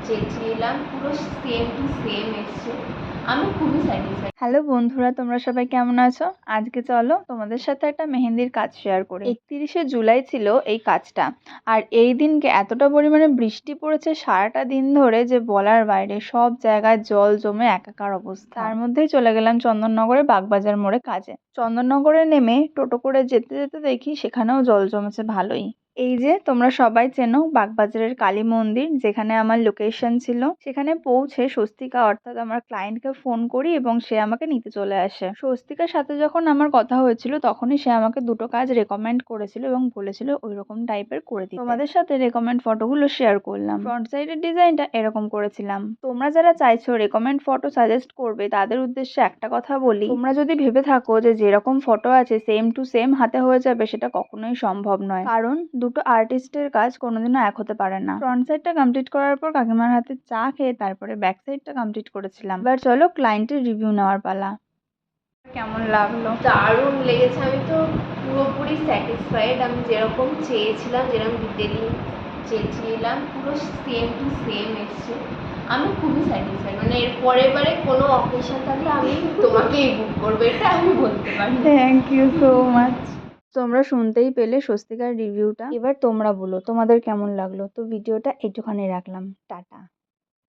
চেয়েছিলাম পুরো same to same এসছে। আমি খুবই স্যাটিসফাইড। হ্যালো বন্ধুরা, তোমরা সবাই কেমন আছো? আজকে চলো তোমাদের সাথে একটা মেহেন্দির কাজ শেয়ার করি। 31শে জুলাই ছিল এই কাজটা। আর এই দিনকে এতটা পরিমাণে বৃষ্টি পড়েছে সারাটা দিন ধরে যে বলার বাইরে, সব জায়গায় জল জমে একাকার অবস্থা। তার মধ্যেই চলে গেলাম চন্দননগরে বাগবাজার মোড়ে কাজে। চন্দননগরে নেমে টোটো করে যেতে যেতে দেখি সেখানেও জল জমেছে ভালোই। এই যে তোমরা সবাই চেনো বাগবাজারের কালী মন্দির, যেখানে আমার লোকেশন ছিল। সেখানে পৌঁছে স্বস্তিকা অর্থাৎ আমার ক্লায়েন্টকে ফোন করি এবং সে আমাকে নিতে চলে আসে। স্বস্তিকার সাথে যখন আমার কথা হয়েছিল তখনই সে আমাকে দুটো কাজ রেকমেন্ড করেছিল এবং বলেছিল ওই রকম টাইপের করে দিতে। তোমাদের সাথে রেকমেন্ড ফটোগুলো শেয়ার করলাম। ফ্রন্ট সাইডের ডিজাইনটা এরকম করেছিলাম। তোমরা যারা চাইছো রেকমেন্ড ফটো সাজেস্ট করবে তাদের উদ্দেশ্যে একটা কথা বলি, তোমরা যদি ভেবে থাকো যে যেরকম ফটো আছে সেম টু সেম হাতে হয়ে যাবে, সেটা কখনোই সম্ভব নয়। কারণ দুটো আর্টিস্টের কাজ কোনোদিনও এক হতে পারে না। ফ্রন্ট সাইডটা কমপ্লিট করার পর কাকিমার হাতে চা খেয়ে তারপরে ব্যাক সাইডটা কমপ্লিট করেছিলাম। এবার চলো ক্লায়েন্টের রিভিউ নেওয়ার পালা। কেমন লাগলো? দারুণ লেগেছে। আমি তো পুরোপুরি স্যাটিসফাইড। আমি যেরকম চেয়েছিলাম, যেরকম ডিটেলিং চেয়েছিলাম পুরো সেম টু সেম এসছে। আমি খুবই স্যাটিসফাইড। মানে এর পরের বারে কোনো অকেশন থাকলে আমি তোমাকেই বুক করবো, এটা আমি বলতে পারি। Thank you so much. তোমরা শুনতেই পেলে স্বস্তিকার রিভিউটা। এবার তোমরা বলো তোমাদের কেমন লাগলো। তো ভিডিওটা একটুখানি রাখলাম, টাটা।